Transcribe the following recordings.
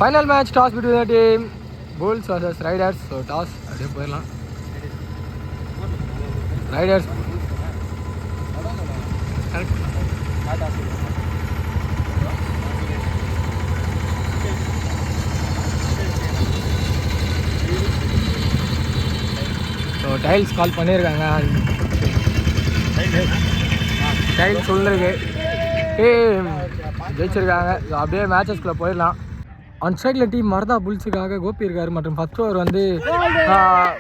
Final match toss between the team Bulls versus Riders. So toss அப்படியே போயிடலாம். Riders so tiles கால் பண்ணியிருக்காங்க. Tiles சொல்லிருக்கு team ஜெயிச்சிருக்காங்க. So அப்படியே மேட்சஸ்குள்ளே போயிடலாம். ஆன் சைடில் டீம் மரதா புல்ஸுக்காக கோபி இருக்காரு மற்றும் ஃபர்ஸ்ட் ஓவர் வந்து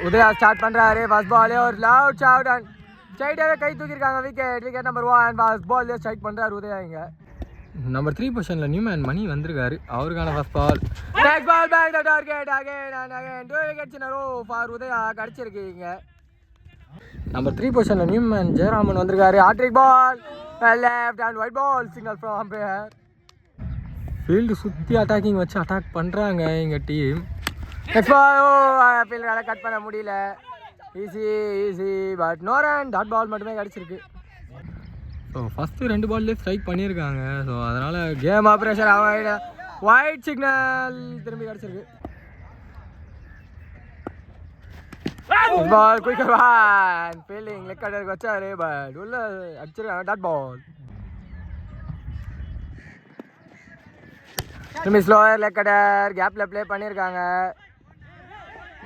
உதயா ஸ்டார்ட் பண்ணுறாரு. ஃபர்ஸ்ட் பாலே ஒரு லவுட் ஷவுட் அண்ட் ஸ்ட்ரைட்டாகவே கை தூக்கியிருக்காங்க. விக்கெட் நம்பர் 1 ஃபர்ஸ்ட் பால்லே ஸ்ட்ரைக் பண்ணுறாரு உதயா. இங்கே நம்பர் 3 பொசிஷனில் நியூமேன் மணி வந்திருக்காரு. அவருக்கான first ball next ball back the target again and again 2 wickets in a row for Udaya கிடச்சிருக்கீங்க. நம்பர் 3 பொசிஷனில் நியூமேன் ஜெயராமன் வந்திருக்காரு. Hattrick ball left and wide ball signal from umpire. Field சுற்றி அட்டாக்கிங் வச்சு அட்டாக் பண்ணுறாங்க எங்கள் டீம். நெக்ஸ்ட் பால் ஃபீல்டால் cut பண்ண முடியல. Easy but no run. Dot ball மட்டுமே கிடச்சிருக்கு. ஸோ ஃபஸ்ட்டு 2 பால்லேயே ஸ்ட்ரைக் பண்ணியிருக்காங்க. ஸோ அதனால் game operation avoid. White signal திரும்பி கிடச்சிருக்கு. பால் குயிக்கர் ஒன் ஃபீல்டிங் லெக் கட்டருக்கு வச்சாரு பட் உள்ள அடிச்சிருக்காங்க. டாட் பால் திரும்பி ஸ்லோவர் லெக் கட்டர் கேப்பில் ப்ளே பண்ணியிருக்காங்க.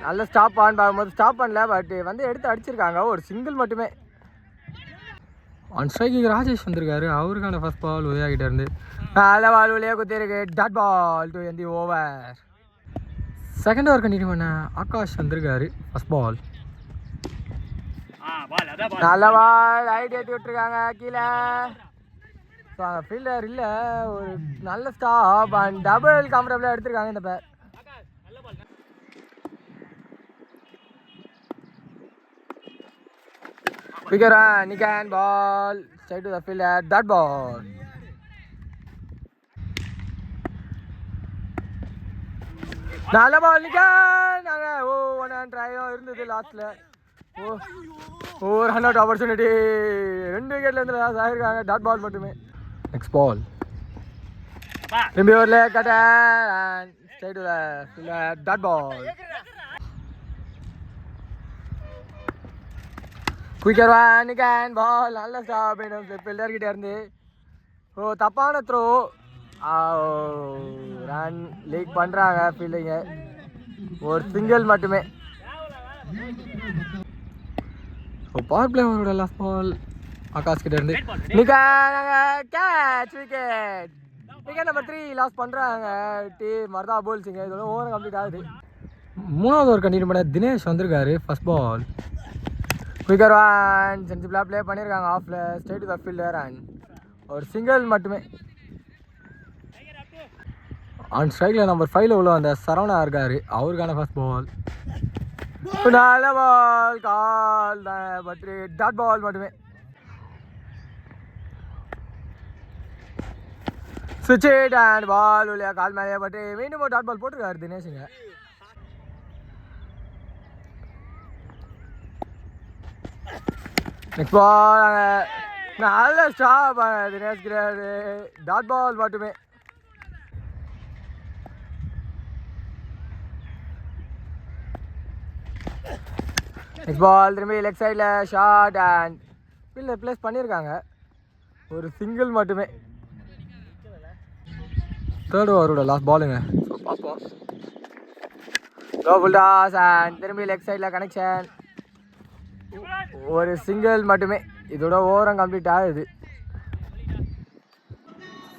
நல்ல ஸ்டாப் ஆன் பார்க்கும்போது ஸ்டாப் பண்ணல பட் வந்து எடுத்து அடிச்சிருக்காங்க. ஒரு சிங்கிள் மட்டுமே. ஆன் ஸ்ட்ரைக்கிங் ராஜேஷ் வந்திருக்காரு. அவருக்கான ஃபர்ஸ்ட் பால் உதயாகிட்ட இருந்து நல்ல பால் உள்ளே குத்திருக்கு. Dot ball to end the over. Second over continue பண்ண ஆகாஷ் வந்திருக்காரு. ஃபர்ஸ்ட் பால் நல்ல பால் ஹைட் ஏற்றி விட்டுருக்காங்க கீழே. ஸோ அங்கே ஃபீல்டர் இல்லை. ஒரு நல்ல ஸ்டாப் அண்ட் டபுள் கம்ஃபர்டபுளாக எடுத்திருக்காங்க இந்த பேர். Bigger run, Nikan ball, straight to the fielder, dot ball. நல்ல பால் நிக்கான். ஒன் அண்ட் ட்ரை இருந்தது லாஸ்ட்ல. ஒரு 100 ஆப்பர்ச்சுனிட்டி 2 விக்கெட்லேருந்து லாஸ் ஆகிருக்காங்க. டாட் பால் மட்டுமே. நெக்ஸ்ட் பால் திரும்பி ஒரு leg cutter and straight to the fielder, dot ball. Quicker one நிக்கான் பால் நல்ல ஸ்டாப் வேணும் ஃபீல்டர் கிட்டே இருந்து. தப்பான த்ரோ ரன் லீக் பண்ணுறாங்க ஃபீல்டிங்க. ஒரு சிங்கிள் மட்டுமே. பவர் பிளே ஓவரோட லாஸ்ட் பால் ஆகாஷ் கிட்ட இருந்து நிக்கான் catch wicket. Wicket number 3 loss பண்ணுறாங்க டீம் மரதா போல்ஸிங்க. இதோட ஓவர் கம்ப்ளீட் ஆகுது. 3வது ஓவர் கண்டினியூ பண்ண தினேஷ் வந்திருக்காரு. ஃபர்ஸ்ட் பால் குயிக்கர் ஒன் சென்சிபிளாக ப்ளே பண்ணியிருக்காங்க. ஆஃபில் straight to the fielder and ஒரு சிங்கிள் மட்டுமே. ஆன் ஸ்ட்ரைக்கில் நம்பர் 5 உள்ள அந்த சரவணா இருக்காரு. அவருக்கான ஃபர்ஸ்ட் பால் நல்ல பால் கால் பட் டாட் பால் மட்டுமே. சுவிட்ச் இட் அண்ட் பால் உள்ள கால் மேலே பட்டு மீண்டும் டாட் பால் போட்டிருக்காரு தினேஷுங்க. நெக்ஸ்ட் பால் நல்ல ஸ்டாப் தினேஷ் கிடையாது. டாட் பால் மட்டுமே. நெக்ஸ்ட் பால் திரும்பி லெக் சைடில் ஷார்ட் அண்ட் ஃபீல்டர் ப்ளேஸ் பண்ணியிருக்காங்க. ஒரு சிங்கிள் மட்டுமே. 3rd ஓவரோட லாஸ்ட் பாலுங்க. ஸோ பார்ப்போம். லோ ஃபுல் டாஸ் அண்ட் திரும்பி லெக் சைடில் கனெக்ஷன். ஒரு சிங்கிள் மட்டுமே. இதோட ஓவரம் கம்ப்ளீட் ஆகுது.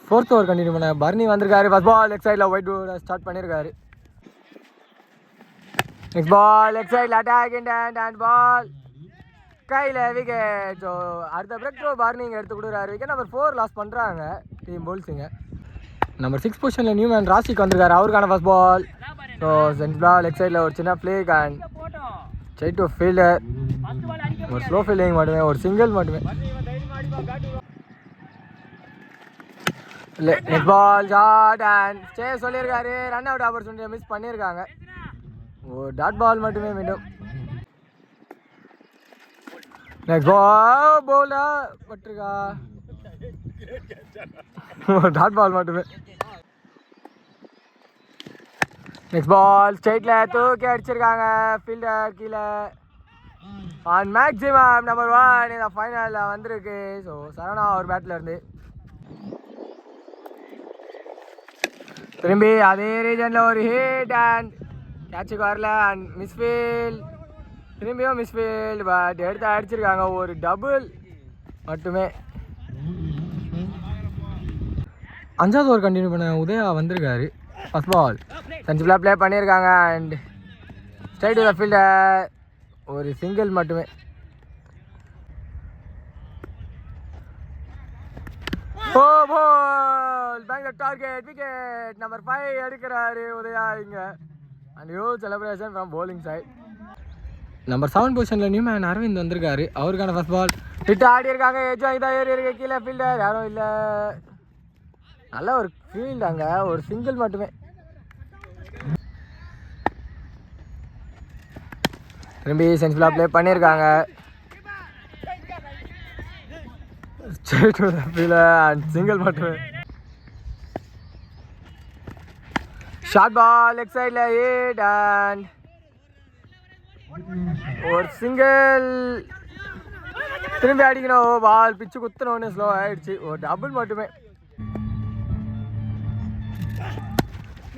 4th ஓவர் கண்டினியூ பண்ண பர்னி வந்திருக்காரு. ஃபர்ஸ்ட் பால் லெக் சைடில் ஒயிட் போர்டை ஸ்டார்ட் பண்ணியிருக்காரு. நெக்ஸ்ட் பால் லெக் சைடில் அட்டாக் இன்டென்ட் அண்ட் பால் கையில் விக்கெட். ஸோ அடுத்த பிரேக் த்ரோ பர்னிங்க எடுத்து கொடுக்குறாரு. விக்கெட் நம்பர் 4 லாஸ் பண்ணுறாங்க டீம் போல்ஸுங்க. நம்பர் 6 பொசிஷனில் நியூமேன் ராசிக் வந்திருக்காரு. அவருக்கான ஃபர்ஸ்ட் பால். ஸோ சென்சிபிளாக லெக் சைடில் ஒரு சின்ன flick and straight to fielder. ஒரு ஸ்லோ ஃபீல்டிங் மட்டுமே. ஒரு சிங்கிள் மட்டுமே. Next ball short and stay சொல்லியிருக்காரு. ரன் அவுட் ஆப்பர்ச்சுனிட்டியை மிஸ் பண்ணியிருக்காங்க. ஒரு டாட் பால் மட்டுமே மீண்டும். நெக்ஸ்ட் பால் போல்டா பட்டிருக்கா. டாட் பால் மட்டுமே. நெக்ஸ்ட் பால் ஸ்ட்ரைட்டில் தூக்கி அடிச்சிருக்காங்க ஃபீல்டர் கீழே. அண்ட் மேக்ஸிமம் நம்பர் 1 இந்த ஃபைனலில் வந்திருக்கு. ஸோ சரவணா ஒரு பேட்டில் இருந்து திரும்பி அதே ரீஜனில் ஒரு ஹிட் அண்ட் கேட்சுக்கு வரல அண்ட் மிஸ்ஃபீல்ட். திரும்பியும் மிஸ்ஃபீல்ட் பட் எடுத்து அடிச்சிருக்காங்க. ஒரு டபுள் மட்டுமே. 5வது ஓவர் கண்டினியூ பண்ண உதயா வந்திருக்காரு. ஃபர்ஸ்ட் பால் செஞ்சுஃபுல்லாக ப்ளே பண்ணியிருக்காங்க and straight to the fielder. ஒரு சிங்கிள் மட்டுமே. Oh ball back the target wicket. Number 5 எடுக்கிறாரு உதயா இங்க. And huge celebration from bowling side. Number 7 பொசிஷனில் நியூமேன் அரவிந்த் வந்திருக்காரு. அவருக்கான ஃபர்ஸ்ட் பால் ஹிட் ஆடி இருக்காங்க. எஜ் வாங்கி தான் ஏறி இருக்கு கீழே. ஃபீல்டர் யாரும் இல்லை. நல்ல ஒரு ஃபீல்டு அங்கே. ஒரு சிங்கிள் மட்டுமே. திரும்பி சென்ஸ்ஃபுல்லாக ப்ளே பண்ணியிருக்காங்க. Straight to the fielder and single மட்டுமே. ஷார்ட் பால் லெக் சைடில் ஹிட் அண்ட் ஒரு சிங்கிள். திரும்பி அடிக்கணும். பால் பிச்சு குத்தணும்னு ஸ்லோ ஆகிடுச்சு. ஒரு டபுள் மட்டுமே.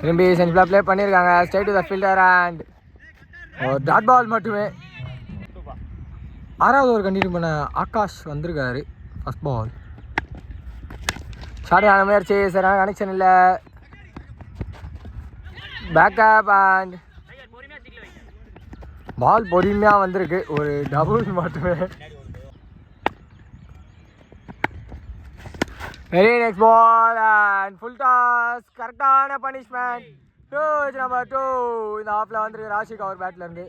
திரும்பி சென்ஸ்ஃபுல்லாக ப்ளே பண்ணியிருக்காங்க. Straight to the fielder and ஒரு டாட் பால் மட்டுமே. 6வது ஓவர் கண்டினியூ பண்ண ஆகாஷ் வந்திருக்காரு. ஃபர்ஸ்ட் பால் ஷார்ட் ஆன முயற்சி. சரியான கனெக்ஷன் இல்லை. பேக்கப் அண்ட் பால் பொறுமையாக வந்திருக்கு. ஒரு டபுள் மட்டுமே. Very next ball and full toss. கரெக்டான பனிஷ்மெண்ட். ஹியூஜ் நம்பர் 2 இந்த ஆஃபில் வந்துருக்கு ராஷிக் அவர் பேட்லேருந்து.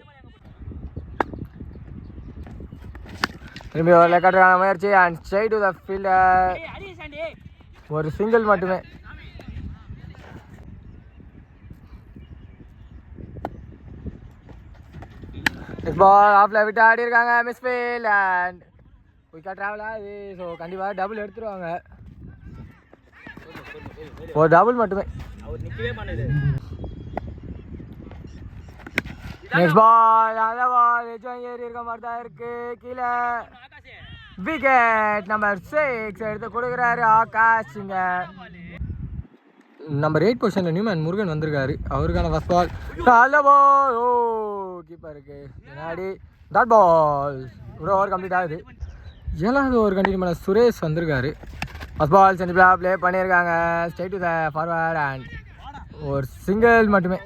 திரும்பி ஒரு லெக்கட்டான முயற்சி and straight to the fielder. ஒரு சிங்கிள் மட்டுமே. நெக்ஸ்ட் பால் ஆஃபில் விட்டு ஆடி இருக்காங்க. மிஸ்ஃபீல்ட் அண்ட் குயிக்காக ட்ராவல் ஆகுது. ஸோ கண்டிப்பாக டபுள் எடுத்துருவாங்க. ஒரு டபுள் மட்டுமே. நெக்ஸ்ட் பால் அந்த பால் ஏறி இருக்க மாதிரி தான் இருக்கு கீழே. விக்கெட். நம்பர் 6 எடுத்து கொடுக்குறாரு ஆகாஷ். இங்க நம்பர் 8 பொசிஷனில் நியூமேன் முருகன் வந்திருக்காரு. அவருக்கான ஃபர்ஸ்ட் பால் நல்ல பால். ஓ கீப்பருக்கு முன்னாடி டாட் பால். ஒரு ஓவர் கம்ப்ளீட் ஆகுது. 7வது ஓவர் கண்டினியூ பண்ண சுரேஷ் வந்திருக்காரு. ஃபர்ஸ்ட் பால் சென்ட்ரலாக ப்ளே பண்ணியிருக்காங்க. Straight to the forward and ஒரு சிங்கிள் மட்டுமே.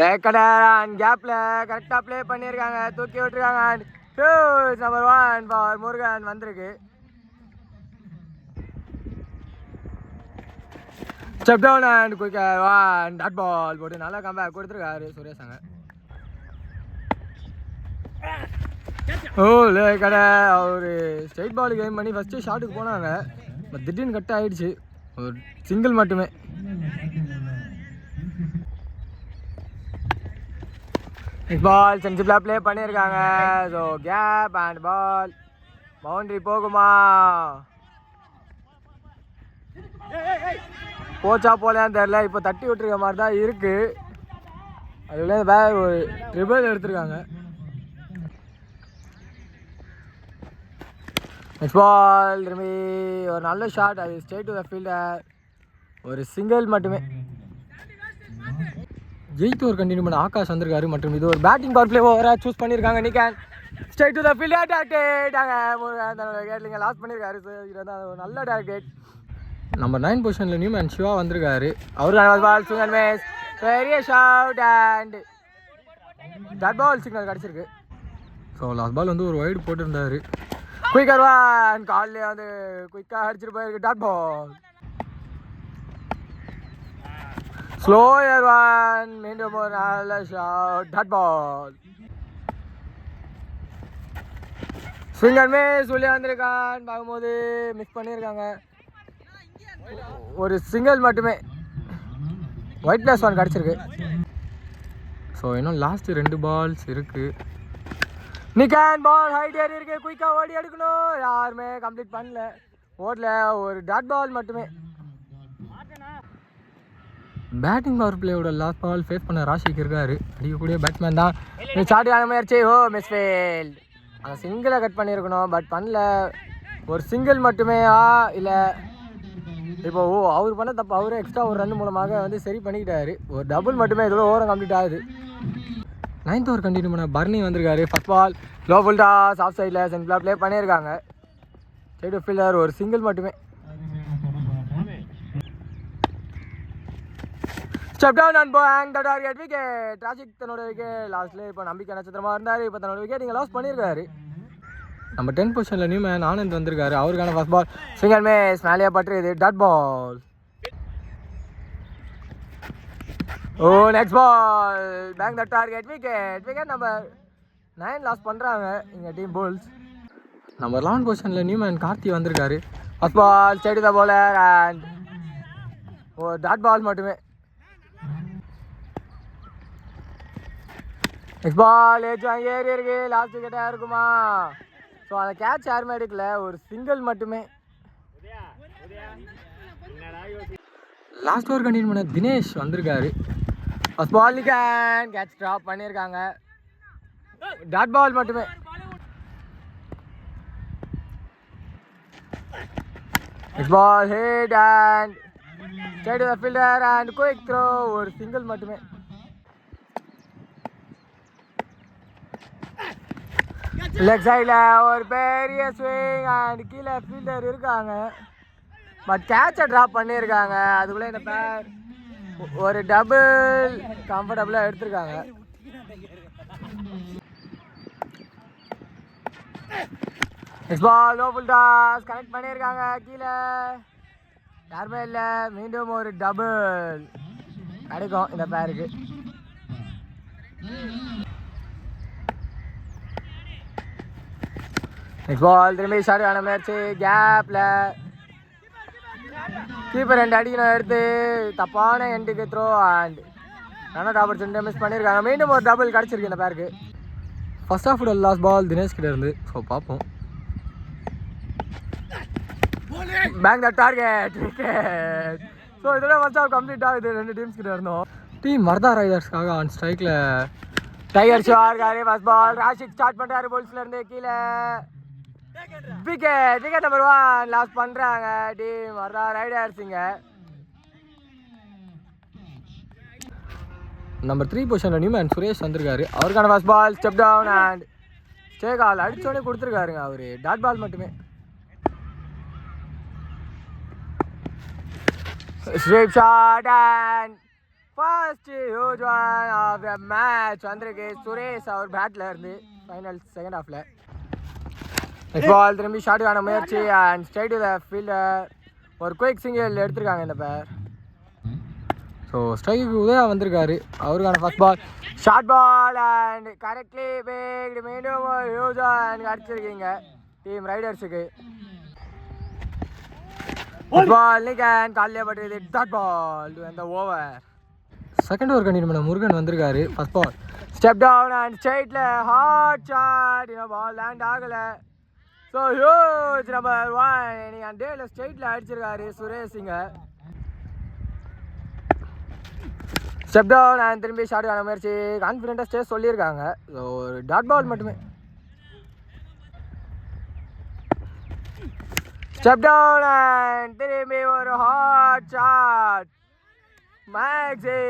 லேக்கடர் அண்ட் கேப்பில் கரெக்டாக ப்ளே பண்ணியிருக்காங்க. தூக்கி விட்டுருக்காங்க and huge number 1 for Murugan வந்திருக்கு. Step down and quick 1 dot ball போட்டு நல்லா கம்பேக் கொடுத்துருக்காரு சுரேஷ் அங்கே. ஓ லேக்கடை அவர் ஸ்ட்ரைட் பால் கேம் பண்ணி ஃபஸ்ட்டு ஷாட்டுக்கு போனாங்க. பட் திடீர்னு கட் ஆகிடுச்சு. ஒரு சிங்கிள் மட்டுமே. நெக்ஸ்ட் பால் சென்சிபிளாக ப்ளே பண்ணியிருக்காங்க. So gap and ball boundary போகுமா போச்சா போலையான்னு தெரில. இப்போ தட்டி விட்டுருக்க மாதிரி தான் இருக்குது. அதுக்குள்ளே வேற ஒரு ட்ரிபிள் எடுத்திருக்காங்க. நெக்ஸ்ட் பால் திரும்பி ஒரு நல்ல ஷாட். அது ஸ்ட்ரைட் டு த ஃபீல்டர். ஒரு சிங்கிள் மட்டுமே. 8th ஓவர் கண்டினியூ பண்ண ஆகாஷ் வந்திருக்காரு. மற்றும் இது ஒரு பேட்டிங் பவர் பிளே ஓவராக சூஸ் பண்ணியிருக்காங்க. நிக்கன் ஸ்ட்ரைட் டு த ஃபீல்டர் டார்கெட்டாங்க. கேட்லிங்க லாஸ் பண்ணியிருக்காரு. ஸோ இது வந்து ஒரு நல்ல டார்கெட். நம்பர் 9 பொசிஷனில் நியூமேன் சிவா வந்திருக்காரு. அவருக்கான பால் சுங்கன் மேஸ் பெரிய shot and dot ball signal கிடச்சிருக்கு. ஸோ லாஸ்ட் பால் வந்து ஒரு வைடு போட்டிருந்தாரு. குயிக்கர் ஒன் காலில் வந்து குயிக்காக அடிச்சிட்டு போயிருக்கு. டாட் பால் ஸ்லோயர் ஒன் மீண்டும் ஒரு நல்ல shot. Dot ball swinger miss உள்ளே வந்திருக்கான். பார்க்கும்போது மிஸ் பண்ணியிருக்காங்க. ஒரு சிங்கிள் மட்டுமே. ஒயிட் பிளஸ் ஒன் கிடச்சிருக்கு. ஸோ இன்னும் லாஸ்ட்டு 2 பால்ஸ் இருக்குது. நிக்கான் பால் ஹைட் ஏறி இருக்கு. குயிக்காக ஓடி எடுக்கணும். யாருமே கம்ப்ளீட் பண்ணல. ஓடல, ஒரு டாட் பால் மட்டுமே. பேட்டிங் பவர் பிளேயோட லாஸ்ட் பால் ஃபேஸ் பண்ண ராஷிக் இருக்காரு. அடிக்கக்கூடிய பேட்ஸ்மேன் தான். சாடி ஆன முயற்சி, ஓ மிஸ் ஃபெயில். அந்த சிங்கிளை கட் பண்ணியிருக்கணும், பட் பண்ணல. ஒரு சிங்கிள் மட்டுமே இல்லை. இப்போ அவர் பண்ண தப்பு அவரே எக்ஸ்ட்ரா ஒரு ரன் மூலமாக வந்து சரி பண்ணிக்கிட்டாரு. ஒரு டபுள் மட்டுமே இதோட ஓவரம் கம்ப்ளீட் ஆகுது. 9th ஓவர் கண்டினியூ பண்ண பர்னி வந்திருக்காரு. First ball low full toss, off சைடில் சென்ட்ரலாக ப்ளே பண்ணியிருக்காங்க. சைடு ஃபீல்டர் ஒரு சிங்கிள் மட்டுமே. Step down and bang the target wicket. Rashik தன்னோட விக்கெட் லாஸ்ட்ல இப்போ நம்பிக்கை நட்சத்திரமா இருந்தார். இப்போ தன்னோட விக்கெட் இங்கே லாஸ் பண்ணியிருக்காரு. நம்ம 10 பொசிஷனில் நியூ மேன் ஆனந்த் வந்திருக்காரு. அவருக்கான ஃபர்ஸ்ட் பால் சிங்கிள் மிஸ், மேலேயே பட்டுருது, dot ball. Oh next ball bang the target wicket number 9 lose பண்ணுறாங்க இங்கே டீம் போல்ஸ். நம்ம 11 பொசிஷனில் நியூ மேன் கார்த்தி வந்திருக்காரு. First ball straight the bowler and oh dot ball மட்டுமே. நெக்ஸ்ட் பால் ஏறி இருக்கு, லாஸ்ட் விக்கெட்டாக இருக்குமா? ஸோ அந்த கேட்ச் யாருமே எடுக்கல, ஒரு சிங்கிள் மட்டுமே. லாஸ்ட் ஓவர் கண்டினியூ பண்ண தினேஷ் வந்திருக்காரு. ஃபர்ஸ்ட் பால் கேட்ச் ட்ராப் பண்ணியிருக்காங்க, டாட் பால் மட்டுமே. Next ball hit and straight to the fielder and quick throw, ஒரு சிங்கிள் மட்டுமே. லெக் சைடில் ஒரு பெரிய ஸ்விங் அண்ட் கீழே ஃபீல்டர் இருக்காங்க, பட் கேட்சை ட்ராப் பண்ணியிருக்காங்க. அதுக்குள்ளே இந்த பேர் ஒரு டபுள் கம்ஃபர்டபுளாக எடுத்திருக்காங்க. Next ball low full toss connect பண்ணியிருக்காங்க, கீழே யாருமே இல்லை. மீண்டும் ஒரு டபுள் கிடைக்கும் இந்த பேருக்கு. நெக்ஸ்ட் பால் திரும்பி ஷார்ட் ஆன முயற்சி, கேப்பில் கீப்பர் 2 அடிக்கணும் எடுத்து தப்பான எண்டுக்கு throw and run out opportunity miss பண்ணியிருக்காங்க. மீண்டும் ஒரு டபுள் கிடச்சிருக்கு இந்த பேருக்கு. First half last ball Dinesh கிட்ட இருந்து. ஸோ பார்ப்போம். Bang the target wicket. So இதோட ஃபர்ஸ்ட் ஆஃப் கம்ப்ளீட் ஆகுது 2 டீம்ஸ் கிட்ட இருந்தோம். டீம் மர்தா ரைடர்ஸ்க்காக ஆன் ஸ்ட்ரைக்கில் டைகர் ஷோ இருக்காரு. ஃபர்ஸ்ட் பால் ராஷிக் ஸ்டார்ட் பண்ணுறாரு போல்ஸ்லேருந்து கீழே விக்கெட் நம்பர் 1 லாஸ் பண்ணுறாங்க டீம் மர்தா ரைடர்ஸ். இங்கே நம்பர் 3 பொசிஷனில் நியூ மேன் சுரேஷ் வந்திருக்காரு. அவருக்கான first ball step down and ஸ்டே கால் அடித்தோடனே கொடுத்துருக்காருங்க அவர், டாட் பால் மட்டுமே. Straight shot and first huge one off the match வந்திருக்கு சுரேஷ் அவர் பேட்டில் இருந்து ஃபைனல் செகண்ட் ஹாஃபில். நெக்ஸ்ட் பால் திரும்பி ஷார்ட்டுக்கான முயற்சி and straight to the fielder, ஒரு குயிக் சிங்கிள் எடுத்திருக்காங்க இந்த பேர். ஸோ ஸ்ட்ரைக்கு உதயா வந்திருக்காரு. அவருக்கான first ball short ball and correctly backed, மீண்டும் ஒரு ஹியூஜ் ஒன் அடிச்சிருக்கீங்க டீம் ரைடர்ஸுக்கு. பால் காலையே பட்டுது, டாட் பால் அந்த ஓவர். செகண்ட் ஓவர் கண்டினியூ பண்ண முருகன் வந்திருக்காரு. First ball step down and ஸ்ட்ரைட்டில் ஹார்ட் ஷாட், பால் லேண்ட் ஆகலை. ஸோ ஹியூஜ் நம்பர் 1 நீங்கள் அந்த டேயில் ஸ்ட்ரைட்டில் அடிச்சிருக்காரு சுரேஷ். இங்கே ஸ்டெப் டவுன் அண்ட் திரும்பி ஷார்ட் ஆன முயற்சி, கான்ஃபிடென்ட்டாக ஸ்டே சொல்லியிருக்காங்க. ஸோ ஒரு டாட் பால் மட்டுமே. ஸ்டெப் டவுன் அண்ட் திரும்பி ஒரு hot shot, maxi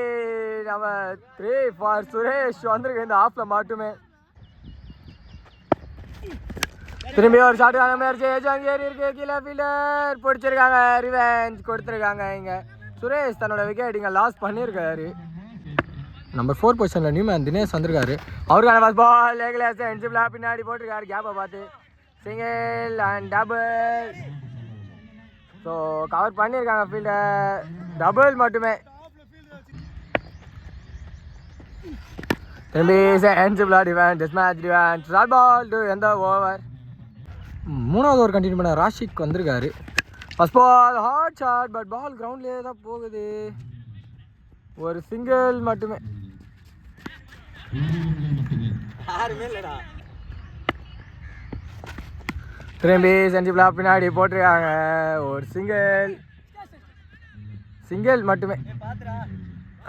number 3 for Suresh வந்திருக்கு இந்த ஆஃபில் மட்டுமே. திரும்பி ஒரு ஷாட் ஆன முயற்சி, ஏறி இருக்கு, கீழே ஃபீல்டர் பிடிச்சிருக்காங்க, ரிவெஞ்ச் கொடுத்துருக்காங்க. இங்கே சுரேஷ் தன்னோட விக்கெட் இங்கே லாஸ் பண்ணியிருக்காரு. நம்பர் 4 பொசிஷனில் நியூ மேன் தினேஷ் வந்திருக்காரு. அவருக்கான ஃபர்ஸ்ட் பால் லேக்லெஸ் என்ஜிபிளாக பின்னாடி போட்டிருக்காரு கேப்பை பார்த்து, single and double. So cover பண்ணியிருக்காங்க ஃபீல்டர், டபுள் மட்டுமே. திரும்பி என்ஜிபிளா defence, test match defence, short ball to எந்த ஓவர். 3வது ஓவர் கண்டினியூ பண்ண ராஷிக் வந்திருக்காரு. First ball hot shot, but ball கிரவுண்ட்லேயே தான் போகுது, ஒரு சிங்கிள் மட்டுமே. திரும்பி செஞ்சுக்கலாம் பின்னாடி போட்டிருக்காங்க. ஒரு சிங்கிள் மட்டுமே.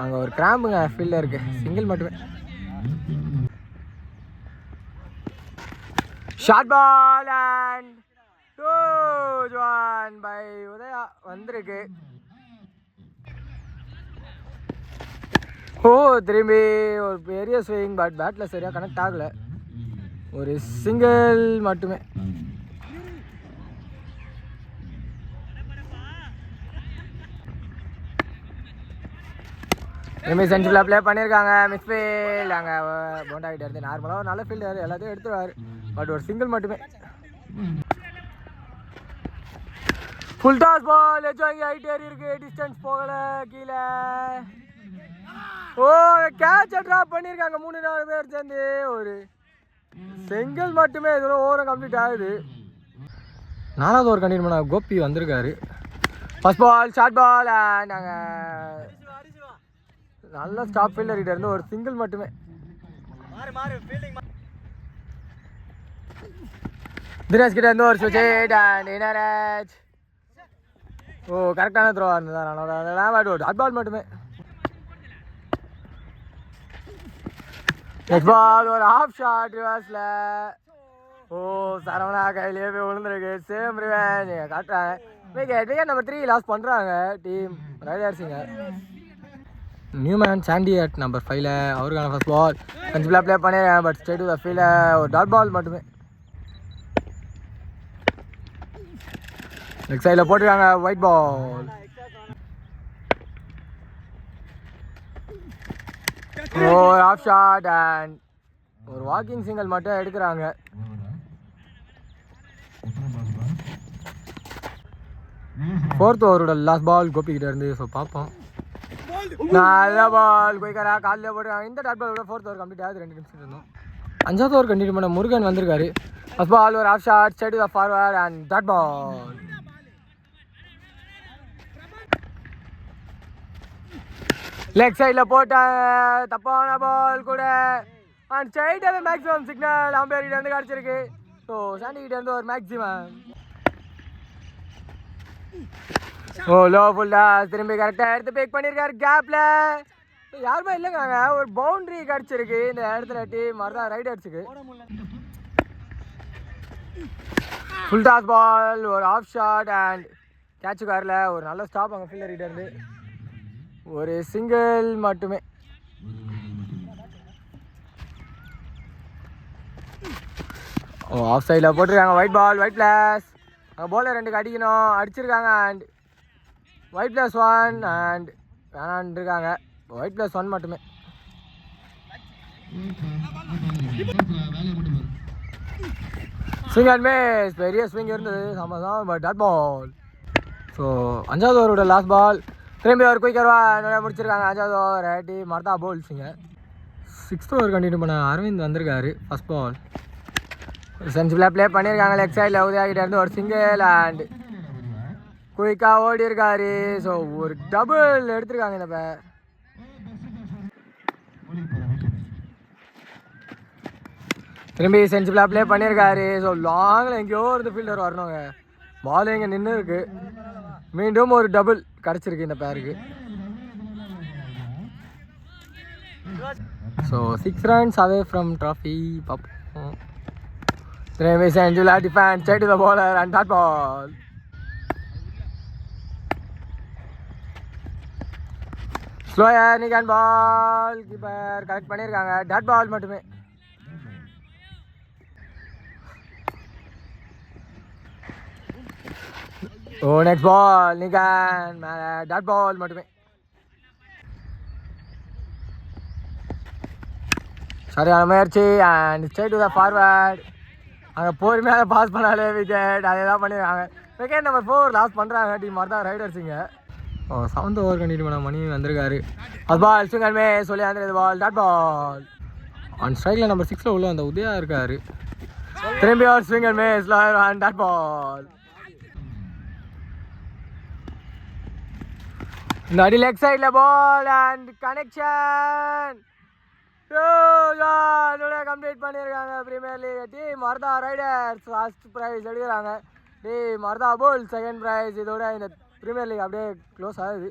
அங்கே ஒரு கிராம்புங்க ஃபீல்டில் இருக்கு. சிங்கிள் மட்டுமே. Short ball and 2-1 by Udaya வந்திருக்கு. திரும்பி ஒரு பெரிய ஸ்விங், பட் பேட்டில் சரியாக கனெக்ட் ஆகலை. ஒரு சிங்கிள் மட்டுமே. திரும்பி செஞ்சுல ப்ளே பண்ணியிருக்காங்க. மிஸ்ஃபீல்ட் அங்கே போண்டா கிட்ட இருந்து நார்மலாக ஒரு நல்ல ஃபீல்டர் எல்லாத்தையும் எடுத்துருவார், பட் ஒரு சிங்கிள் மட்டுமே. ஃபுல் டாஸ் பால் எஜ்ஜாங்கி ஹைட் ஏறி இருக்கு, டிஸ்டன்ஸ் போகல கீழே. கேட்ச ட்ராப் பண்ணியிருக்காங்க 3-4 பேர் சேர்ந்து. ஒரு சிங்கிள் மட்டுமே. இதோட ஓவரம் கம்ப்ளீட் ஆகுது. 4வது ஓவர் கண்டினியூ பண்ண கோபி வந்திருக்காரு. First ball short ball and நாங்கள் நல்ல ஸ்டாப் ஃபீல்டர் கிட்ட இருந்து ஒரு சிங்கிள் மட்டுமே. தினேஷ் கிட்ட இருந்து ஒரு ஸ்விட்ச் அண்ட் இனராஜ். கரெக்டான த்ரோவா இருந்தது. டாட் பால் மட்டுமே. நெக்ஸ்ட் பால் ஒரு ஆஃப் ஷாட் ரிவர்ஸ்ல. சரவணா கையிலேயே போய் விழுந்துருக்கு. சேம் ரிவெஞ்ச் காட்டுறாங்க. விக்கெட் நம்பர் 3 லாஸ் பண்ணுறாங்க டீம் ரைடர்ஸுங்க. நியூமேன் சாண்டி அட் நம்பர் 5ல அவருக்கான ஃபர்ஸ்ட் பால் கொஞ்சம் ப்ளே பண்ணிடுறேன், பட் ஸ்ட்ரெயிட் டு த ஃபீல்டில் ஒரு டாட் பால் மட்டுமே. நெக்ஸ்ட் சைடில் போட்டிருக்காங்க ஒயிட் பால். ஒரு ஆஃப் ஷாட் அண்ட் ஒரு வாக்கிங் சிங்கிள் மட்டும் எடுக்கிறாங்க. ஃபோர்த் ஓவரோட லாஸ்ட் பால் கோபி கிட்ட இருந்து. ஸோ பார்ப்போம். நல்ல பால் குயிக்கரா காலில் போட்டுருக்காங்க. இந்த dot ball 4th over complete ஆகுது. 2 நிமிஷம் இருந்தோம். 5வது ஓவர் கண்டினியூ பண்ண முருகன் வந்திருக்காரு. ஃபர்ஸ்ட் பால் ஒரு off shot straight to the forward and dot ball. Leg சைடில் போட்டாங்க. தப்பான பால் கூட அண்ட் ஸ்ட்ரைட்டாகவே மேக்ஸிமம் சிக்னல் அம்பேர் கிட்ட இருந்து கிடச்சிருக்கு. ஸோ சாண்டி கிட்ட இருந்து ஒரு மேக்ஸிமம். லோ ஃபுல்லா திரும்பி கரெக்டாக எடுத்து பிக் பண்ணியிருக்காரு. கேப்பில் யாருமே இல்லைங்க. ஒரு பவுண்டரி கிடச்சிருக்கு இந்த இடத்துல டீம் மறதான் ரைடர்ஸுக்கு. ஃபுல் டாஸ் பால் ஒரு ஆஃப் ஷாட் அண்ட் கேட்சுக்கு வரல. ஒரு நல்ல ஸ்டாப் அங்கே ஃபீல்டர் கிட்ட இருந்து. ஒரு சிங்கிள் மட்டுமே. ஆஃப் சைடில் போட்டிருக்காங்க. Wide ball wide plus. அங்கே பாலில் 2 அடிக்கணும், அடிச்சிருக்காங்க. அண்ட் ஒயிட் +1 அண்ட் வேணான்ருக்காங்க. ஒயிட் +1 மட்டுமே. Swing and miss. பெரிய ஸ்விங் இருந்தது சமதான், பட் டாட் பால். ஸோ 5வது ஓவரோட லாஸ்ட் பால். திரும்பி ஒரு குயிக்கர்வா நிறையா முடிச்சிருக்காங்க. 5வது ஓவர் டீம் மர்தா போல்ஸுங்க. 6th ஓவர் கண்டினியூ பண்ண அரவிந்த் வந்திருக்காரு. ஃபர்ஸ்ட் பால் செஞ்சுல ப்ளே பண்ணியிருக்காங்க. லெக் சைடில் உதயாகிட்ட இருந்து ஒரு சிங்கிள் அண்ட் குயிக்காக ஓடி இருக்காரு. ஸோ ஒரு டபுள் எடுத்திருக்காங்க இந்த பேர். திரும்பி செஞ்சுல ப்ளே பண்ணியிருக்காரு. ஸோ லாங்கில் எங்கேயோ இருந்து ஃபீல்டர் வரணுங்க. பால் இங்கே நின்று இருக்கு. மீண்டும் ஒரு டபுள் கிடச்சிருக்கு இந்த பேருக்கு. So 6 runs away from trophy. பார்ப்போம். திரும்பி செஞ்சுல defence straight to the bowler and dot ball. Slower நிகன் பால். கீப்பர் கரெக்ட் பண்ணியிருக்காங்க. டாட் பால் மட்டுமே. நெக்ஸ்ட் பால் நிகன் மேலே டாட் பால் மட்டுமே. சரியான முயற்சி and straight to the forward. அங்கே பொறுமையாக பாஸ் பண்ணாலே விக்கெட். அதே தான் பண்ணியிருக்காங்க. விக்கெட் நம்பர் 4 லாஸ் பண்ணுறாங்க டீம் மர்தா ரைடர்ஸுங்க. 7th ஓவர் கண்டினியூ பண்ண மணி வந்திருக்காரு. அது பால் ஸ்விங் அண்ட் மிஸ். சொல்லி அந்த பால் டாட் பால். ஆன் ஸ்ட்ரைக்கில் நம்பர் 6ல் உள்ள அந்த உதயா இருக்காரு. திரும்பி ஒரு swing and miss and dot ball. இந்த அடி லெக் சைடில் பால் அண்ட் கனெக்ஷன். இதோட கம்ப்ளீட் பண்ணியிருக்காங்க premier league. Team Marutha riders first prize எடுக்கிறாங்க. Team Marutha bulls second prize. இதோட இந்த ப்ரீமியர் லீக் அப்படியே க்ளோஸ் ஆகுது.